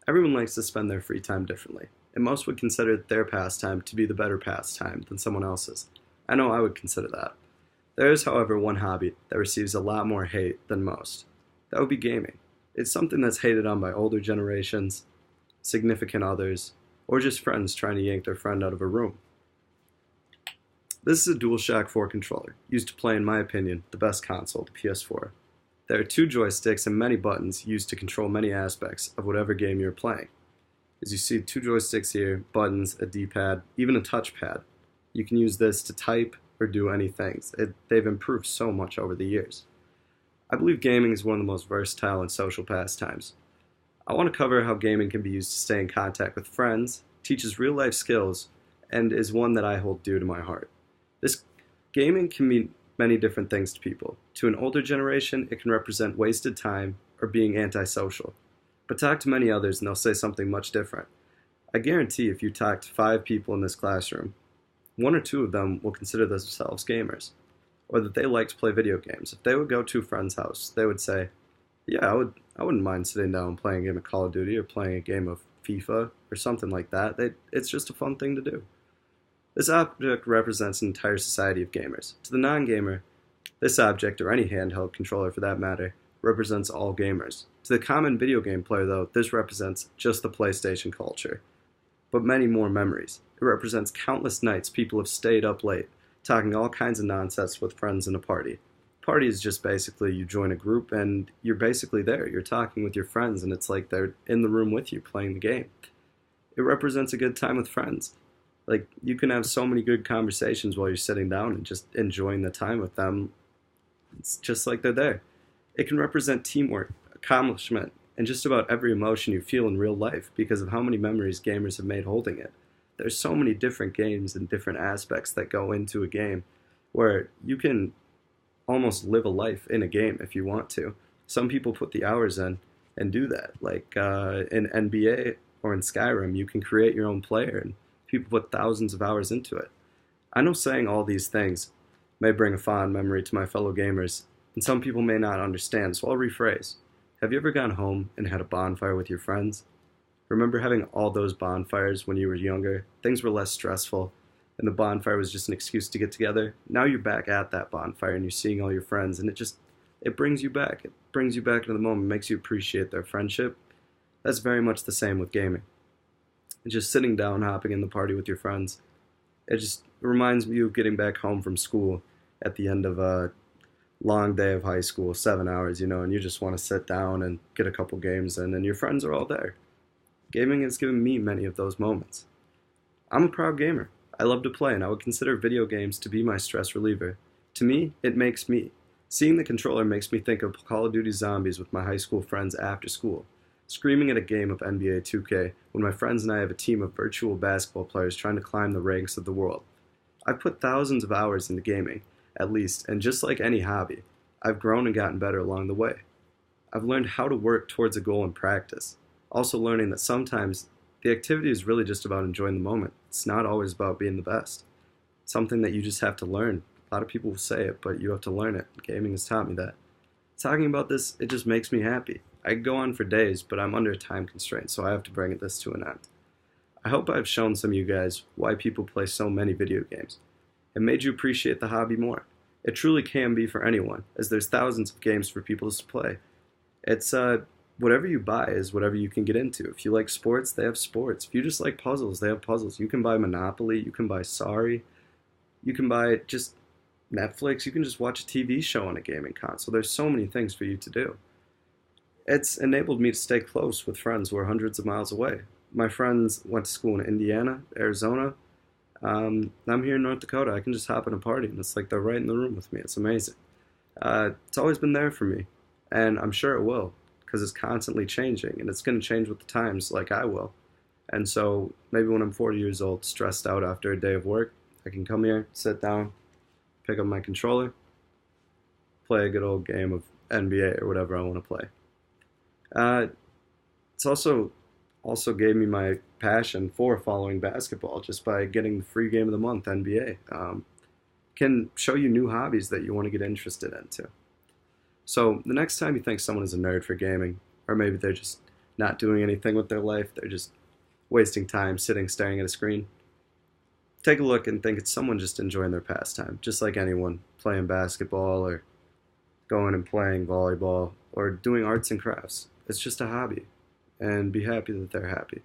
Everyone likes to spend their free time differently, and most would consider their pastime to be the better pastime than someone else's. I know I would consider that. There is, however, one hobby that receives a lot more hate than most. That would be gaming. It's something that's hated on by older generations, significant others, or just friends trying to yank their friend out of a room. This is a DualShock 4 controller, used to play, in my opinion, the best console, the PS4. There are two joysticks and many buttons used to control many aspects of whatever game you're playing. As you see, two joysticks here, buttons, a D-pad, even a touchpad. You can use this to type or do anything. They've improved so much over the years. I believe gaming is one of the most versatile and social pastimes. I want to cover how gaming can be used to stay in contact with friends, teaches real-life skills, and is one that I hold dear to my heart. This gaming can mean many different things to people. To an older generation, it can represent wasted time or being antisocial. But talk to many others and they'll say something much different. I guarantee if you talk to 5 people in this classroom, 1 or 2 of them will consider themselves gamers, or that they like to play video games. If they would go to a friend's house, they would say, yeah, I wouldn't mind sitting down and playing a game of Call of Duty or playing a game of FIFA or something like that. It's just a fun thing to do. This object represents an entire society of gamers. To the non-gamer, this object, or any handheld controller for that matter, represents all gamers. To the common video game player, though, this represents just the PlayStation culture, but many more memories. It represents countless nights people have stayed up late, talking all kinds of nonsense with friends in a party. Party is just basically you join a group and you're basically there. You're talking with your friends and it's like they're in the room with you playing the game. It represents a good time with friends. Like, you can have so many good conversations while you're sitting down and just enjoying the time with them. It's just like they're there. It can represent teamwork, accomplishment, and just about every emotion you feel in real life because of how many memories gamers have made holding it. There's so many different games and different aspects that go into a game where you can almost live a life in a game if you want to. Some people put the hours in and do that. Like in NBA or in Skyrim, you can create your own player and people put thousands of hours into it. I know saying all these things may bring a fond memory to my fellow gamers, and some people may not understand, so I'll rephrase. Have you ever gone home and had a bonfire with your friends? Remember having all those bonfires when you were younger? Things were less stressful, and the bonfire was just an excuse to get together. Now you're back at that bonfire, and you're seeing all your friends, and it brings you back. It brings you back into the moment, makes you appreciate their friendship. That's very much the same with gaming. And just sitting down, hopping in the party with your friends. It just reminds me of getting back home from school at the end of a long day of high school, 7 hours, and you just want to sit down and get a couple games in, and your friends are all there. Gaming has given me many of those moments. I'm a proud gamer. I love to play, and I would consider video games to be my stress reliever. To me, it makes me. Seeing the controller makes me think of Call of Duty Zombies with my high school friends after school. Screaming at a game of NBA 2K when my friends and I have a team of virtual basketball players trying to climb the ranks of the world. I've put thousands of hours into gaming, at least, and just like any hobby, I've grown and gotten better along the way. I've learned how to work towards a goal in practice, also learning that sometimes the activity is really just about enjoying the moment. It's not always about being the best. It's something that you just have to learn. A lot of people will say it, but you have to learn it. Gaming has taught me that. Talking about this, it just makes me happy. I could go on for days, but I'm under a time constraint, so I have to bring this to an end. I hope I've shown some of you guys why people play so many video games, and made you appreciate the hobby more. It truly can be for anyone, as there's thousands of games for people to play. It's whatever you buy is whatever you can get into. If you like sports, they have sports. If you just like puzzles, they have puzzles. You can buy Monopoly, you can buy Sorry, you can buy just Netflix, you can just watch a TV show on a gaming console. There's so many things for you to do. It's enabled me to stay close with friends who are hundreds of miles away. My friends went to school in Indiana, Arizona. I'm here in North Dakota. I can just hop in a party, and it's like they're right in the room with me. It's amazing. It's always been there for me, and I'm sure it will, because it's constantly changing, and it's going to change with the times like I will. And so maybe when I'm 40 years old, stressed out after a day of work, I can come here, sit down, pick up my controller, play a good old game of NBA or whatever I want to play. It's also gave me my passion for following basketball just by getting the free game of the month, NBA. Can show you new hobbies that you want to get interested into. So the next time you think someone is a nerd for gaming, or maybe they're just not doing anything with their life. They're just wasting time sitting staring at a screen. Take a look and think it's someone just enjoying their pastime, just like anyone playing basketball or going and playing volleyball or doing arts and crafts. It's just a hobby, and be happy that they're happy.